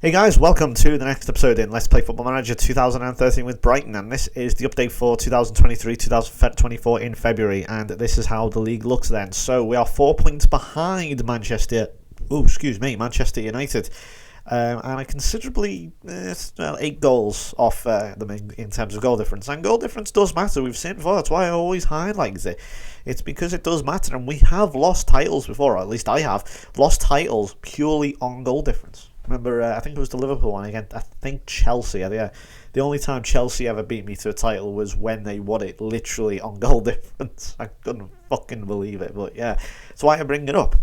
Hey guys, welcome to the next episode in Let's Play Football Manager 2013 with Brighton, and this is the update for 2023-2024 in February, and this is how the league looks then. So we are 4 points behind Manchester United, and a considerably, 8 goals off them in terms of goal difference. And goal difference does matter, we've seen before, that's why I always highlight it. It's because it does matter, and we have lost titles before, or at least I have, lost titles purely on goal difference. Remember, I think it was the Liverpool one again. I think Chelsea. Yeah, the only time Chelsea ever beat me to a title was when they won it literally on goal difference. I couldn't fucking believe it, but yeah, that's why I bring it up.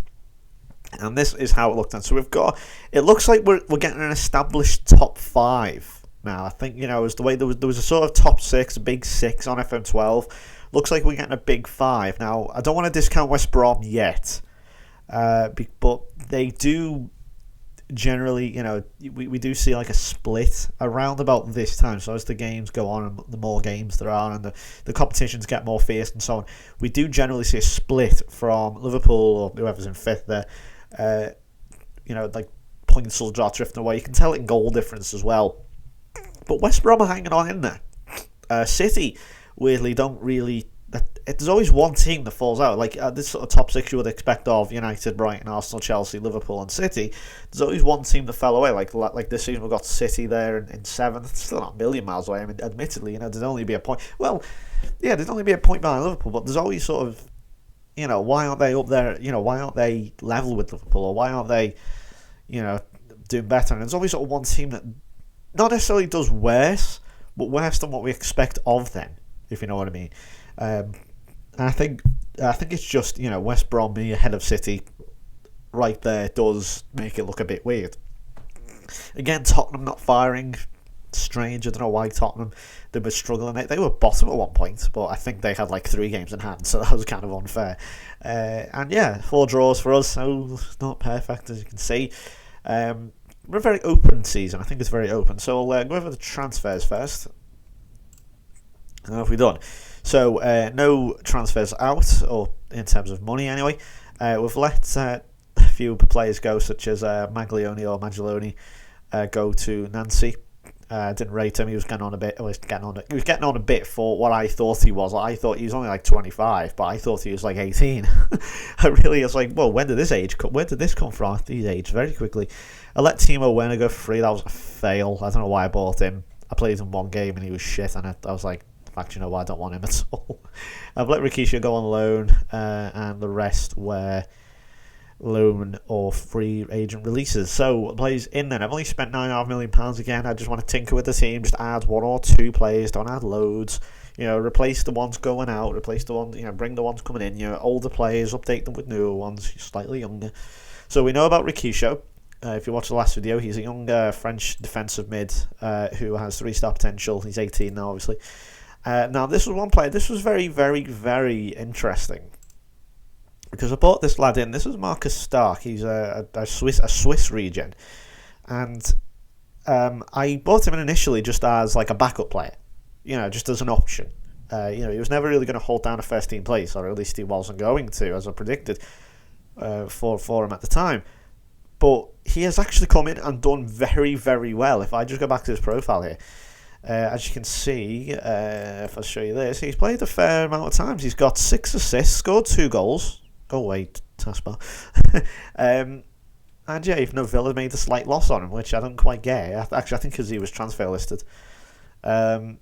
And this is how it looked. And so we've got. It looks like we're getting an established top 5 now. I think it was the way there was a sort of top 6, a big 6 on FM12. Looks like we're getting a big 5 now. I don't want to discount West Brom yet, but they do. Generally, we do see like a split around about this time. So as the games go on and the more games there are and the competitions get more fierce and so on, we do generally see a split from Liverpool or whoever's in 5th there. Like points will start drifting away. You can tell it in goal difference as well. But West Brom are hanging on in there. City, weirdly, don't really... There's always one team that falls out. Like this sort of top 6 you would expect of United, Brighton, Arsenal, Chelsea, Liverpool and City. There's always one team that fell away. Like this season we've got City there in 7th. It's still not a million miles away. I mean, admittedly, there'd only be a point. Well, yeah, there'd only be a point behind Liverpool, but there's always sort of, why aren't they up there? Why aren't they level with Liverpool? Or why aren't they, doing better? And there's always sort of one team that not necessarily does worse, but worse than what we expect of them, if you know what I mean. I think it's just West Brom being ahead of City right there does make it look a bit weird. Again, Tottenham not firing, strange. I don't know why Tottenham, they were struggling. They were bottom at one point, but I think they had like 3 games in hand, so that was kind of unfair. And yeah, 4 draws for us, so not perfect as you can see. We're a very open season. I think it's very open. So we'll go over the transfers first. How have we done? So no transfers out, or in terms of money anyway. We've let a few players go, such as Maglioni go to Nancy. Didn't rate him. He was getting on a bit. He was getting on a bit for what I thought he was. I thought he was only like 25, but I thought he was like 18. I really was like, well, when did this come from? He's aged very quickly. I let Timo Werner go free. That was a fail. I don't know why I bought him. I played him one game and he was shit, and I was like, in fact, you know what? I don't want him at all. I've let Rikishi go on loan, and the rest were loan or free agent releases. So players in then. I've only spent £9.5 million again. I just want to tinker with the team, just add 1 or 2 players. Don't add loads. Replace the ones going out. Replace the ones. Bring the ones coming in. Older players, update them with newer ones, slightly younger. So we know about Rikishi. If you watch the last video, he's a young French defensive mid who has 3-star potential. He's 18 now, obviously. Now, this was one player. This was very, very, very interesting because I bought this lad in. This is Marcus Stark. He's a Swiss regen, and I bought him in initially just as like a backup player, just as an option. He was never really going to hold down a first team place, or at least he wasn't going to, as I predicted for him at the time. But he has actually come in and done very, very well. If I just go back to his profile here. As you can see, if I show you this, he's played a fair amount of times. He's got 6 assists, scored 2 goals. Go away, taskbar. And yeah, even though Villa made a slight loss on him, which I don't quite get. Actually, I think because he was transfer listed. And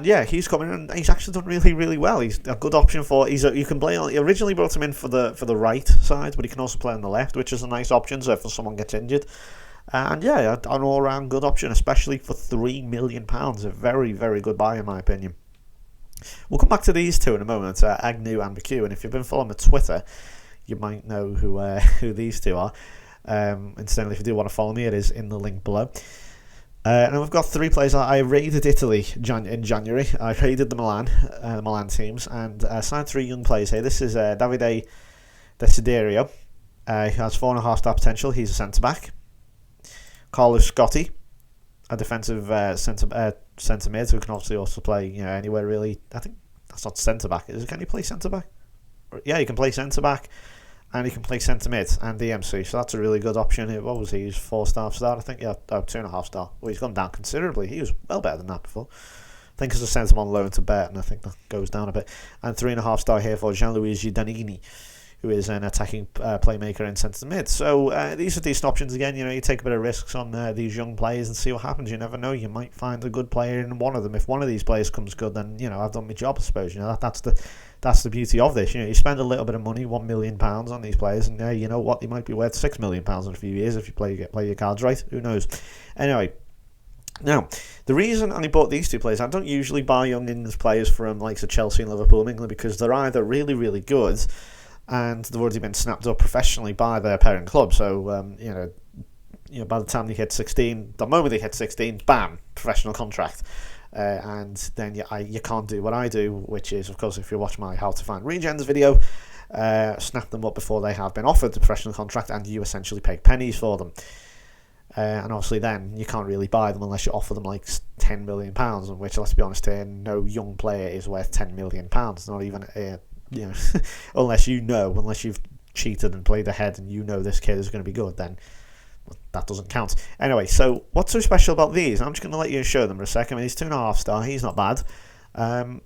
yeah, he's coming in and he's actually done really, really well. He's a good option for. You can play on. He originally brought him in for the right side, but he can also play on the left, which is a nice option. So if someone gets injured. And yeah, an all-round good option, especially for £3 million. A very, very good buy, in my opinion. We'll come back to these two in a moment, Agnew and McHugh. And if you've been following my Twitter, you might know who these two are. Incidentally, if you do want to follow me, it is in the link below. And we've got 3 players. I raided Italy in January. I raided the Milan teams, and signed 3 young players here. This is Davide Desiderio, who has 4.5-star potential. He's a centre-back. Carlos Scotti, a defensive centre mid who can obviously also play anywhere really. I think that's not centre back. Can he play centre back? Yeah, he can play centre back. and he can play centre mid and DMC, so that's a really good option. What was he? He was 4-star star, I think. Yeah, 2.5-star. Well, he's gone down considerably. He was well better than that before. I think as I sent him on loan to Burton, I think that goes down a bit. And 3.5-star here for Gianluigi Danini, who is an attacking playmaker in centre mid. So these are decent options again. You take a bit of risks on these young players and see what happens. You never know. You might find a good player in one of them. If one of these players comes good, then I've done my job, I suppose. That's the beauty of this. You spend a little bit of money, £1 million on these players, and you know what, they might be worth £6 million in a few years if you play your cards right. Who knows? Anyway. Now, the reason I bought these two players, I don't usually buy young England players from likes of Chelsea and Liverpool in England, because they're either really, really good and they've already been snapped up professionally by their parent club. So, by the time they hit 16, the moment they hit 16, bam, professional contract. And then you can't do what I do, which is, of course, if you watch my How to Find Regens video, snap them up before they have been offered the professional contract, and you essentially pay pennies for them. And obviously then you can't really buy them unless you offer them like £10 million, which, let's be honest here, no young player is worth £10 million. Not even, unless you've cheated and played ahead and this kid is going to be good, then that doesn't count. Anyway, so what's so special about these? I'm just going to let you show them for a second. I mean, he's 2.5-star. He's not bad. And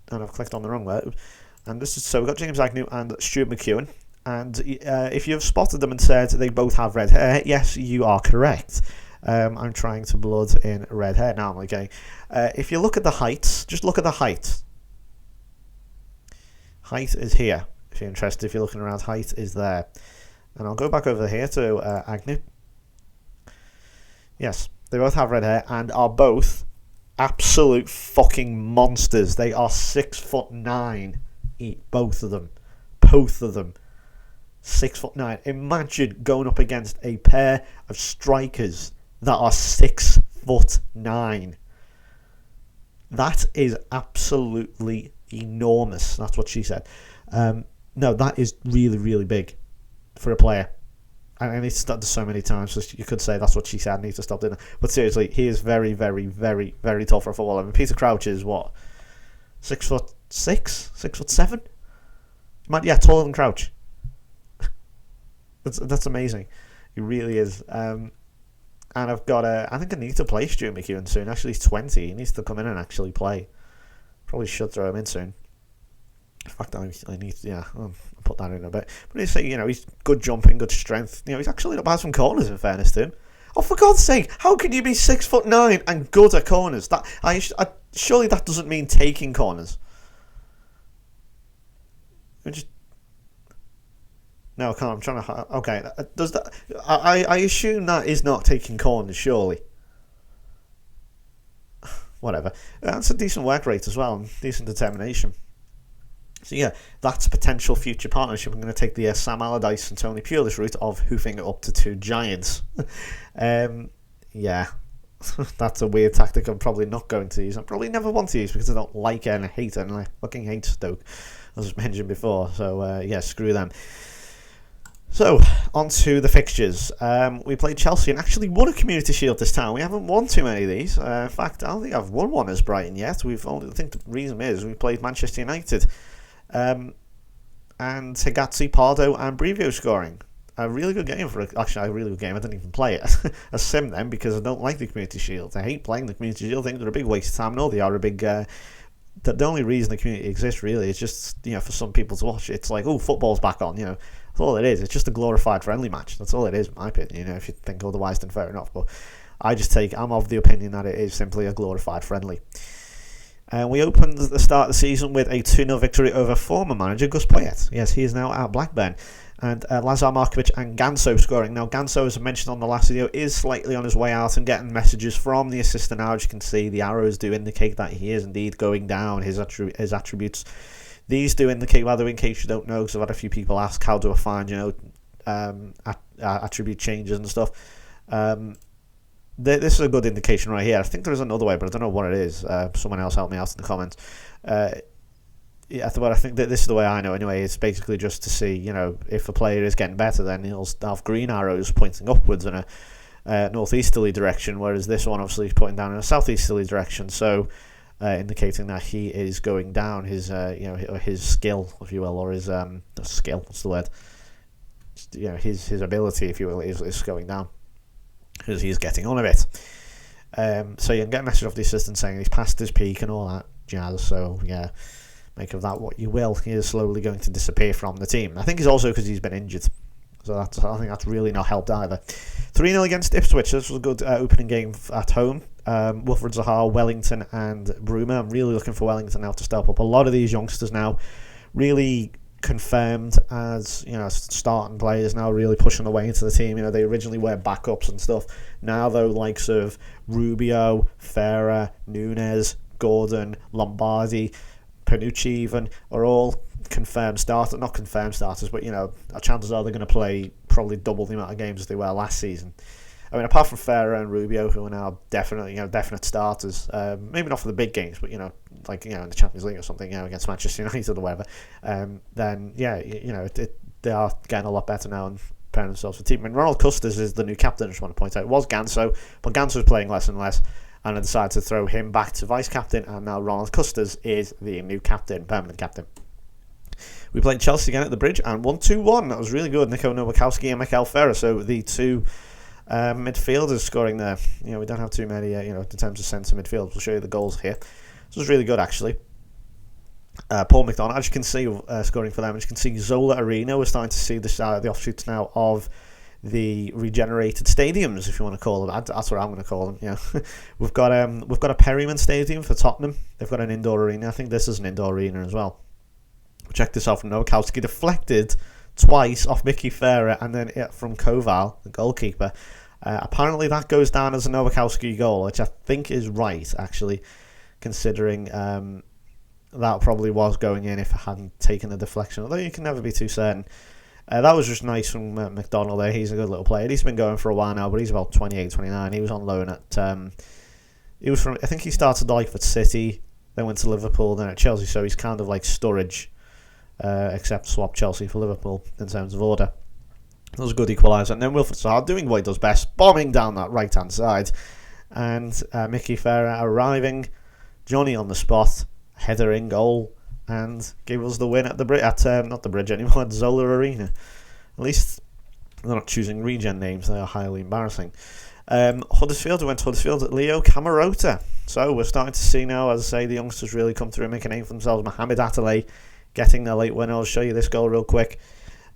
I've clicked on the wrong word. And so we've got James Agnew and Stuart McEwen. And if you've spotted them and said they both have red hair, yes, you are correct. I'm trying to blood in red hair now. Okay. If you look at the heights, just look at the height. Height is here. If you're interested, if you're looking around, height is there. And I'll go back over here to Agnew. Yes, they both have red hair and are both absolute fucking monsters. They are 6'9", both of them. 6'9". Imagine going up against a pair of strikers that are 6'9". That is absolutely enormous. That's what she said. No, that is really, really big for a player. And I need to stop this so many times, so you could say that's what she said. I need to stop doing that. But seriously, he is very, very, very, very tall for a footballer. I mean, Peter Crouch is what? 6'6", 6'7"? Yeah, taller than Crouch. That's amazing. He really is. And I've got I think I need to play Stuart McEwen soon. Actually, he's 20. He needs to come in and actually play. Probably should throw him in soon. In fact, I need to, I'll put that in a bit. But he's good jumping, good strength. He's actually not bad from corners, in fairness to him. Oh, for God's sake, how can you be 6'9" and good at corners? Surely that doesn't mean taking corners. No, I can't. I'm trying to. Okay, does that? I assume that is not taking corners, surely. Whatever. That's a decent work rate as well, and decent determination. So yeah, that's a potential future partnership. I'm going to take the Sam Allardyce and Tony Pulis route of hoofing it up to two giants. Yeah, that's a weird tactic I'm probably not going to use. I probably never want to use because I don't like it and I hate it, and I fucking hate Stoke, as I mentioned before. So yeah, screw them. So, on to the fixtures. We played Chelsea and actually won a Community Shield this time. We haven't won too many of these. In fact, I don't think I've won one as Brighton yet. I think the reason is we played Manchester United. And Higatsi, Pardo and Brevio scoring. A really good game actually a really good game. I didn't even play it. I sim them because I don't like the Community Shield. I hate playing the Community Shield. I think they're a big waste of time. I know they are a big... the only reason the community exists really is just, for some people to watch. It's like, oh, football's back on, That's all it is. It's just a glorified friendly match. That's all it is, in my opinion. If you think otherwise, then fair enough. But I'm of the opinion that it is simply a glorified friendly. And we opened the start of the season with a 2-0 victory over former manager Gus Poyet. Yes, he is now at Blackburn. And Lazar Markovic and Ganso scoring. Now, Ganso, as I mentioned on the last video, is slightly on his way out and getting messages from the assistant now. As you can see, the arrows do indicate that he is indeed going down, his attributes. These do indicate, by the way, in case you don't know, because I've had a few people ask, how do I find, attribute changes and stuff. This is a good indication right here. I think there is another way, but I don't know what it is. Someone else help me out in the comments. But I think that this is the way I know anyway. It's basically just to see, if a player is getting better, then he'll have green arrows pointing upwards in a northeasterly direction, whereas this one obviously is pointing down in a southeasterly direction. So, indicating that he is going down, his his skill, if you will, or his skill. What's the word? his ability, if you will, is going down because he's getting on a bit. So you can get a message off the assistant saying he's past his peak and all that jazz. So yeah, make of that what you will. He is slowly going to disappear from the team. I think it's also because he's been injured. So I think that's really not helped either. 3-0 against Ipswich. This was a good opening game at home. Wilfred Zaha, Wellington and Bruma. I'm really looking for Wellington now to step up. A lot of these youngsters now really confirmed as starting players now, really pushing their way into the team. They originally were backups and stuff. Now though, likes of Rubio, Ferrer, Nunes, Gordon, Lombardi, Panucci even are all confirmed starters. Not confirmed starters, but chances are they're going to play probably double the amount of games as they were last season. I mean, apart from Ferrer and Rubio, who are now definite starters, maybe not for the big games, but in the Champions League or something, against Manchester United or whatever, then they are getting a lot better now and preparing themselves for the team. And Ronald Custers is the new captain. I just want to point out, it was Ganso, but Ganso was playing less and less, and I decided to throw him back to vice captain, and now Ronald Custers is the new captain, permanent captain. We played Chelsea again at the Bridge and won 2-1. That was really good. Nico Nowakowski and Mikel Ferrer, so the two midfielders scoring there. We don't have too many, in terms of centre midfield. We'll show you the goals here. This was really good, actually. Paul McDonough, as you can see, scoring for them. As you can see, Zola Arena. We're starting to see the offshoots now of the regenerated stadiums, if you want to call them. That's what I'm going to call them. Yeah, we've got a Perryman Stadium for Tottenham. They've got an indoor arena. I think this is an indoor arena as well. Check this out from Nowakowski, deflected twice off Mickey Ferrer and then from Koval, the goalkeeper. Apparently that goes down as a Nowakowski goal, which I think is right, actually, considering that probably was going in if it hadn't taken the deflection, although you can never be too certain. That was just nice from McDonald there. He's a good little player. He's been going for a while now, but he's about 28, 29. He was on loan at... I think he started life at City, then went to Liverpool, then at Chelsea, so he's kind of like Sturridge, except swap Chelsea for Liverpool in terms of order. That was a good equaliser. And then Wilfred Zaha doing what he does best, bombing down that right-hand side. And Mickey Ferrer arriving, Johnny on the spot, header in goal, and gave us the win at the not the Bridge anymore, at Zola Arena. At least they're not choosing regen names, they are highly embarrassing. Huddersfield, we went to Huddersfield at Leo Camerota. So we're starting to see now, as I say, the youngsters really come through and make a name for themselves. Mohamed Atalay getting their late winner. I'll show you this goal real quick.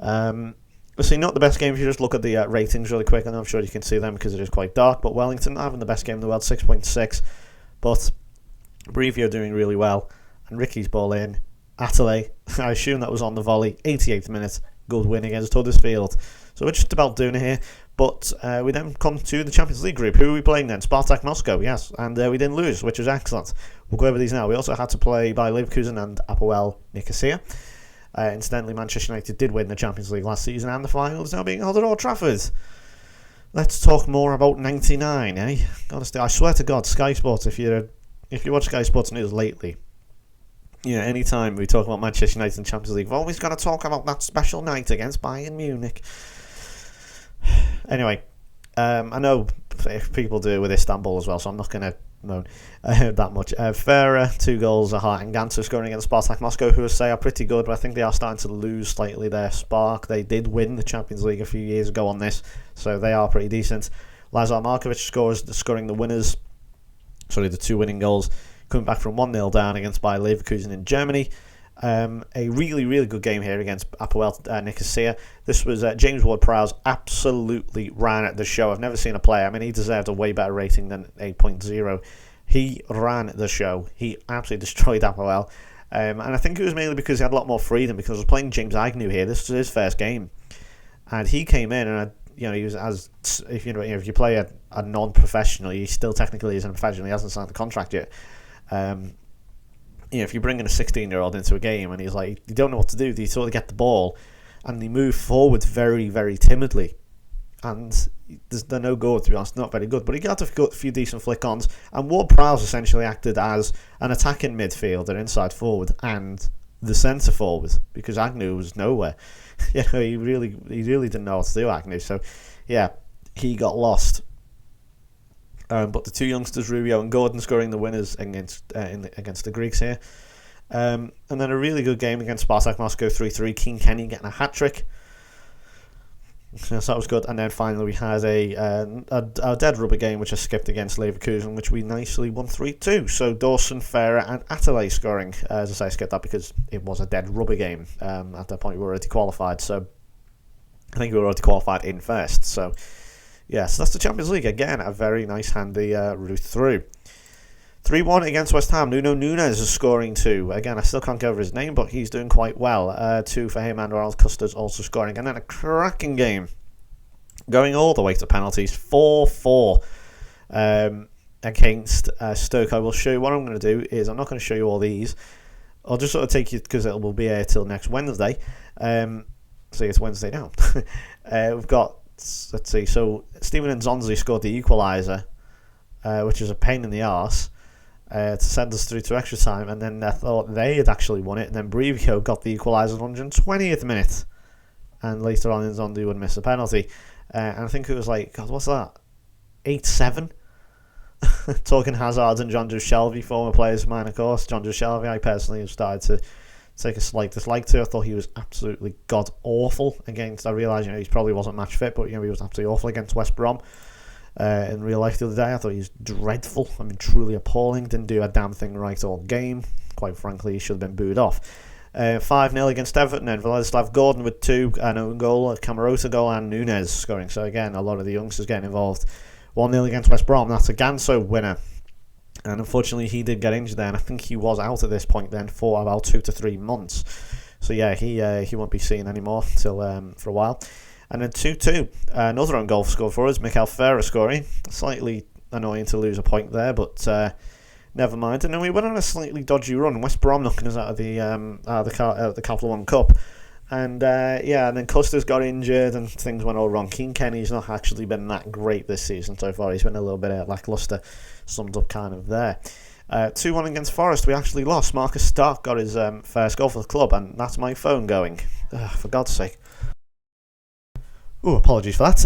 See, not the best game if you just look at the ratings really quick. I know I'm sure you can see them because it is quite dark, but Wellington having the best game in the world, 6.6. But Brevio doing really well. And Ricky's ball in. Atalay, I assume that was on the volley. 88th minute, good win against Huddersfield. So we're just about doing it here. But we then come to the Champions League group. Who are we playing then? Spartak Moscow, yes. And we didn't lose, which was excellent. We'll go over these now. We also had to play by Leverkusen and Apoel Nicosia. Incidentally, Manchester United did win the Champions League last season, and the final is now being held at Old Trafford. Let's talk more about 99, eh? Honestly, I swear to God, Sky Sports, if you watch Sky Sports News lately, anytime we talk about Manchester United and Champions League, we've always got to talk about that special night against Bayern Munich. Anyway, I know if people do with Istanbul as well, so I'm not going to moan that much. Ferrer, 2 goals, Zaha and Ganso scoring against Spartak Moscow, who I say are pretty good, but I think they are starting to lose slightly their spark. They did win the Champions League a few years ago on this, so they are pretty decent. Lazar Markovic scoring the winners, the 2 winning goals, coming back from 1-0 down against Bayer Leverkusen in Germany. A really, really good game here against Apoel Nicosia. This was James Ward-Prowse absolutely ran at the show. I've never seen a player. I mean, he deserved a way better rating than 8.0. He ran the show. He absolutely destroyed Apoel. And I think it was mainly because he had a lot more freedom, because I was playing James Agnew here. This was his first game. And he came in and, he was if you play a non-professional, he still technically isn't a professional. He hasn't signed the contract yet. If you bring in a 16-year-old into a game and he's like, you don't know what to do, you sort of get the ball and they move forward very, very timidly. And they're no good, to be honest, not very good. But he got a few decent flick-ons, and Ward-Prowse essentially acted as an attacking midfielder, inside forward, and the centre forward, because Agnew was nowhere. He really didn't know what to do, Agnew. So, yeah, he got lost. But the 2 youngsters, Rubio and Gordon, scoring the winners against the Greeks here. And then a really good game against Spartak Moscow, 3-3. Keane Kenny getting a hat-trick. So that was good. And then finally we had a dead rubber game, which I skipped against Leverkusen, which we nicely won 3-2. So Dawson, Ferrer and Attalay scoring. As I say, I skipped that because it was a dead rubber game. At that point we were already qualified. So I think we were already qualified in first. So yeah, so that's the Champions League. Again, a very nice, handy route through. 3-1 against West Ham. Nuno Nunes is scoring 2. Again, I still can't go over his name, but he's doing quite well. 2 for him, and Ronald Custers also scoring. And then a cracking game, going all the way to penalties. 4-4 against Stoke. I will show you what I'm going to do is I'm not going to show you all these. I'll just sort of take you, because it will be here till next Wednesday. So it's Wednesday now. We've got, let's see, so Steven Nzonzi scored the equaliser, which is a pain in the arse. To send us through to extra time, and then I thought they had actually won it, and then Brevio got the equaliser at 120th minute, and later on Nzondi would miss a penalty, and I think it was like, God, what's that, 8-7? Talking Hazard and John Joe Shelby, former players of mine, of course. John Joe Shelby, I personally have started to take a slight dislike to. I thought he was absolutely god-awful against, I realise, he probably wasn't match fit, but he was absolutely awful against West Brom. In real life the other day, I thought he was dreadful. I mean, truly appalling. Didn't do a damn thing right all game. Quite frankly, he should have been booed off. 5-0 against Everton, and Vladislav Gordon with 2, an own goal, a Camarota goal, and Nunes scoring. So again, a lot of the youngsters getting involved. 1-0 against West Brom. That's a Ganso winner. And unfortunately, he did get injured there, and I think he was out at this point then for about 2 to 3 months. So yeah, he won't be seen anymore till for a while. And then 2-2, another own goal scored for us, Mikel Ferrer scoring. Slightly annoying to lose a point there, but never mind. And then we went on a slightly dodgy run. West Brom knocking us out of the Capital One Cup. And and then Custers got injured and things went all wrong. Keane Kenny's not actually been that great this season so far. He's been a little bit lacklustre, summed up kind of there. 2-1 against Forest, we actually lost. Marcus Stark got his first goal for the club, and that's my phone going. For God's sake. Oh, apologies for that.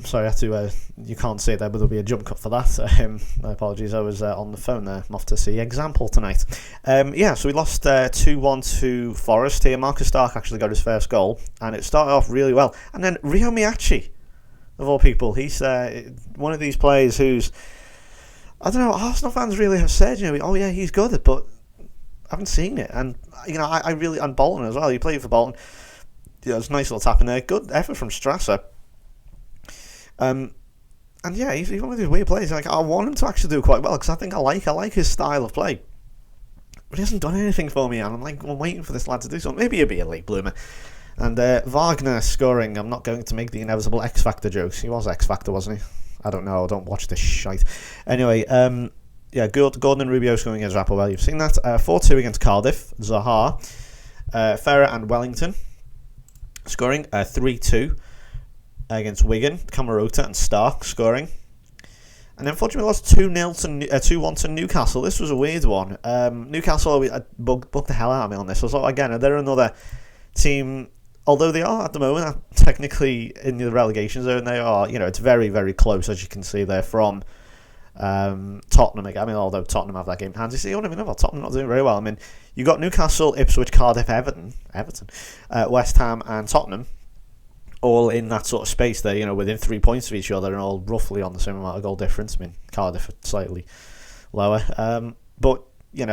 Sorry, I had to. You can't see it there, but there'll be a jump cut for that. My apologies. I was on the phone there. I'm off to see Example tonight. So we lost 2-1 to Forest here. Marcus Stark actually got his first goal, and it started off really well. And then Rio Miyachi, of all people, he's one of these players who's, I don't know, Arsenal fans really have said, oh yeah, he's good, but I haven't seen it. And I really, and Bolton as well. He played for Bolton. Yeah, it's a nice little tap in there. Good effort from Strasser. And yeah, he's one of these weird players. I want him to actually do quite well, because I think I like his style of play. But he hasn't done anything for me, and I'm waiting for this lad to do something. Maybe he'll be a late bloomer. And Wagner scoring. I'm not going to make the inevitable X Factor jokes. He was X Factor, wasn't he? I don't know. I don't watch this shite. Anyway, Gordon and Rubio scoring against Rappelwell. You've seen that. 4-2 against Cardiff. Zaha, Ferrer and Wellington scoring. 3-2 against Wigan. Camarota and Stark scoring. And then unfortunately we lost 2-1 to Newcastle. This was a weird one. Newcastle bugged the hell out of me on this. I thought, again, they're another team, although they are at the moment technically in the relegation zone. They are, it's very, very close, as you can see. They're from Tottenham again. Although Tottenham have that game in hand. You see, what I mean about Tottenham not doing very well. You got Newcastle, Ipswich, Cardiff, Everton, West Ham and Tottenham, all in that sort of space there, within 3 points of each other, and all roughly on the same amount of goal difference. Cardiff are slightly lower, but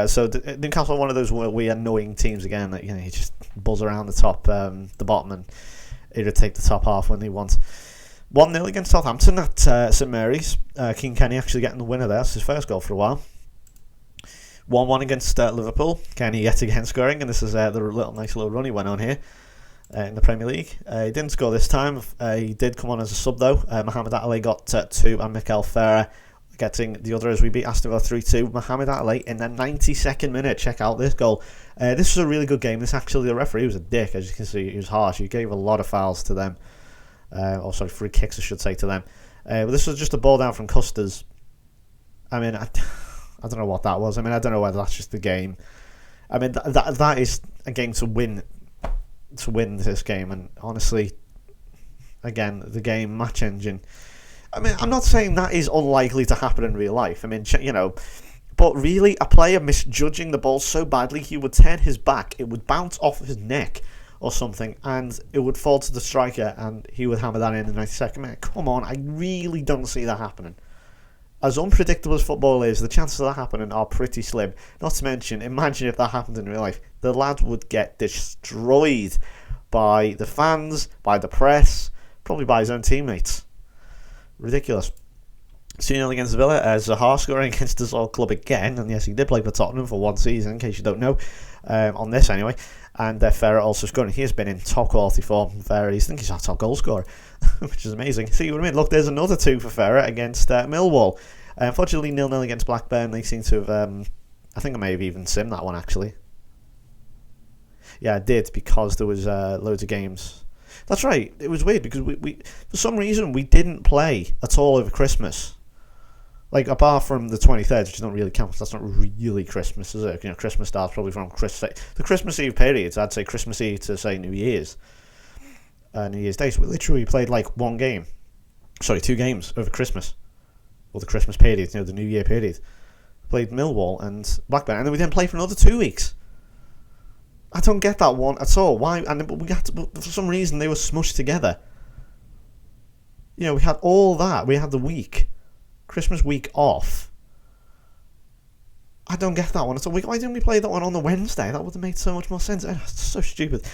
so Newcastle are one of those weird annoying teams again that you just buzz around the bottom and irritate the top half when they want. 1-0 against Southampton at St Mary's. Keane Kenny actually getting the winner there. That's his first goal for a while. 1-1 against Liverpool. Kenny yet again scoring, and this is the nice little run he went on here in the Premier League. He didn't score this time. He did come on as a sub though. Mohamed Attalay got 2, and Mikel Ferrer getting the other as we beat Aston Villa 3-2. Mohamed Attalay in the 92nd minute. Check out this goal. This was a really good game. The referee was a dick, as you can see. He was harsh. He gave a lot of fouls to them. Free kicks, I should say, to them. But this was just a ball down from Custers. I don't know what that was. I don't know whether that's just the game. That is a game to win this game. And honestly, again, the game match engine. I'm not saying that is unlikely to happen in real life. But really, a player misjudging the ball so badly, he would turn his back, it would bounce off his neck or something, and it would fall to the striker, and he would hammer that in the 92nd minute. Come on, I really don't see that happening. As unpredictable as football is, the chances of that happening are pretty slim. Not to mention, imagine if that happened in real life. The lad would get destroyed by the fans, by the press, probably by his own teammates. Ridiculous. 2-0 against Villa. Zaha scoring against his old club again. And yes, he did play for Tottenham for one season, in case you don't know. On this anyway. And Ferrer also scoring. He has been in top quality form. Ferrer, I think he's our top goal scorer, which is amazing. See what I mean? Look, there's another 2 for Ferrer against Millwall. Unfortunately, 0-0 against Blackburn. They seem to have... I think I may have even simmed that one, actually. Yeah, I did, because there was loads of games. That's right. It was weird, because we for some reason, we didn't play at all over Christmas. Like, apart from the 23rd, which don't really count, that's not really Christmas, is it? You know, Christmas starts probably from the Christmas Eve periods. I'd say Christmas Eve to, say, New Year's. New Year's Day. So we literally played, like, 2 games over Christmas. Or the Christmas period, the New Year period. Played Millwall and Blackburn, and then we didn't play for another 2 weeks. I don't get that one at all. Why? And we had to, for some reason, they were smushed together. We had all that. We had the week. Christmas week off. I don't get that one at all. Why didn't we play that one on the Wednesday? That would have made so much more sense. It's so stupid.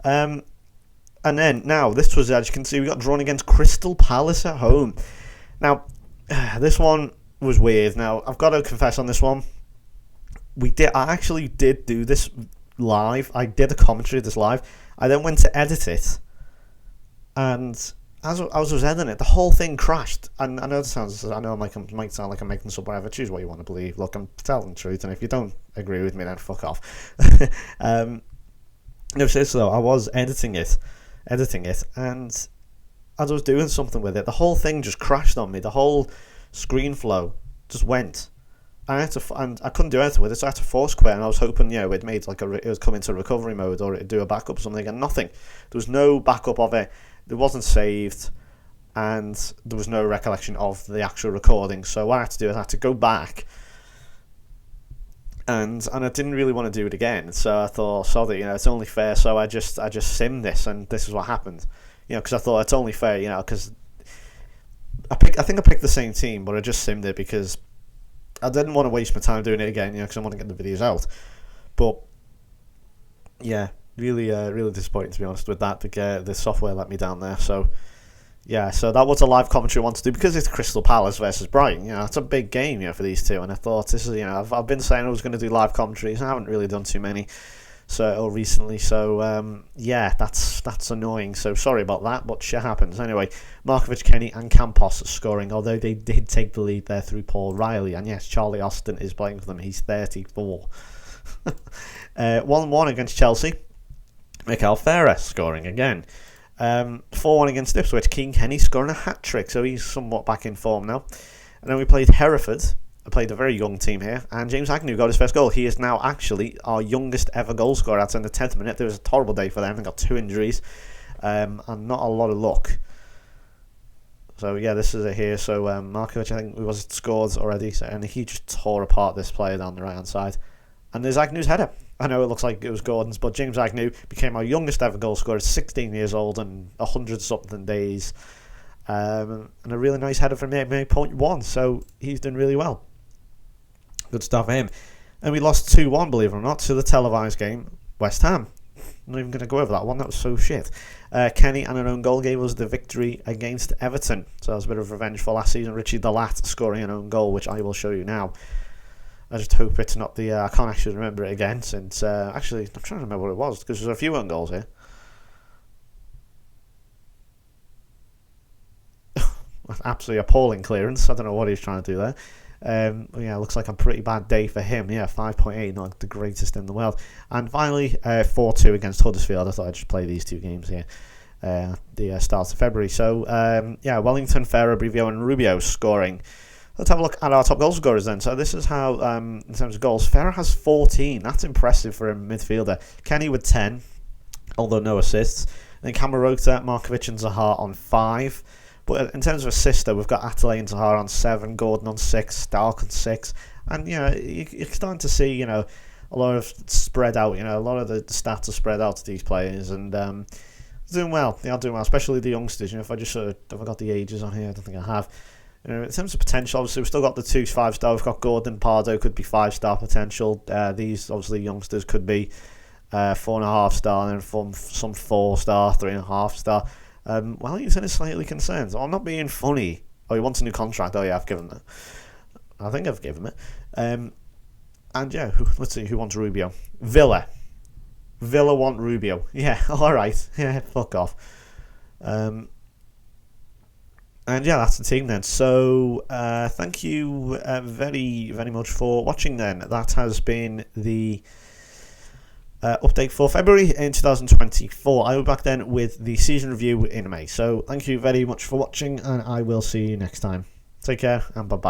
And then, now, this was, as you can see, we got drawn against Crystal Palace at home. Now, this one was weird. Now, I've got to confess on this one. I actually did do this live. I did a commentary of this live. I then went to edit it. And as I was editing it, the whole thing crashed. And I know it might sound like I'm making this up, whatever. Choose what you want to believe. Look, I'm telling the truth, and if you don't agree with me, then fuck off. No, seriously though, I was editing it, and as I was doing something with it, the whole thing just crashed on me. The whole screen flow just went. And I couldn't do anything with it, so I had to force quit. And I was hoping, it made it was come into recovery mode, or it'd do a backup or something, and nothing. There was no backup of it. It wasn't saved, and there was no recollection of the actual recording. So what I had to do is I had to go back, and I didn't really want to do it again. So I thought, sorry, it's only fair. So I just simmed this, and this is what happened. Because I thought it's only fair, because I think I picked the same team, but I just simmed it because I didn't want to waste my time doing it again, because I want to get the videos out. But yeah, really disappointing, to be honest, with that. The software let me down there. So yeah, so that was a live commentary I wanted to do, because it's Crystal Palace versus Brighton. It's a big game, for these two. And I thought, this is, I've been saying I was going to do live commentaries. I haven't really done too many recently. So yeah, that's annoying. So sorry about that, but shit happens. Anyway, Markovic, Kenny, and Campos scoring. Although they did take the lead there through Paul Riley, and yes, Charlie Austin is playing for them. He's 34. 1-1 against Chelsea. Mikel Ferrer scoring again. 4-1 against Ipswich. Keane Kenny scoring a hat-trick, so he's somewhat back in form now. And then we played Hereford. I played a very young team here, and James Agnew got his first goal. He is now actually our youngest ever goal scorer. That's in the 10th minute. There was a horrible day for them. They got 2 injuries, and not a lot of luck. So yeah, this is it here. So Markovic, I think, was scored already, and he just tore apart this player down the right-hand side. And there's Agnew's header. I know it looks like it was Gordon's, but James Agnew became our youngest ever goal scorer, 16 years old and 100-something days. And a really nice header from him, 8.1, so he's doing really well. Good stuff for him. And we lost 2-1, believe it or not, to the televised game, West Ham. I'm not even going to go over that one, that was so shit. Kenny and an own goal gave us the victory against Everton. So that was a bit of revenge for last season. Richie Delat scoring an own goal, which I will show you now. I just hope it's not the... I can't actually remember it again, since... actually, I'm trying to remember what it was, because there's a few own goals here. Absolutely appalling clearance. I don't know what he's trying to do there. Yeah, looks like a pretty bad day for him. Yeah, 5.8, not the greatest in the world. And finally, 4-2 against Huddersfield. I thought I'd just play these two games here. The start of February. So, yeah, Wellington, Ferrer, Brivio and Rubio scoring. Let's have a look at our top goal scorers then. So this is how, in terms of goals, Ferrer has 14. That's impressive for a midfielder. Kenny with 10, although no assists. Then Camarota, Markovic and Zaha on 5. But in terms of assists, though, we've got Atale and Zaha on 7, Gordon on 6, Stark on 6. And, you're starting to see, a lot of spread out. A lot of the stats are spread out to these players, and doing well. They are doing well, especially the youngsters. If I just have I got the ages on here? I don't think I have. In terms of potential, obviously we've still got the 2 5-star. We've got Gordon Pardo, could be 5-star potential. These obviously youngsters could be 4.5-star, and then some 4-star, 3.5-star. Wellington is slightly concerned. I'm not being funny. Oh, he wants a new contract. Oh yeah, I've given it. I think I've given it. And yeah, let's see who wants Rubio. Villa want Rubio. Yeah, all right. Yeah, fuck off. And yeah, that's the team then. So thank you very, very much for watching then. That has been the update for February in 2024. I will be back then with the season review in May. So thank you very much for watching, and I will see you next time. Take care, and bye-bye.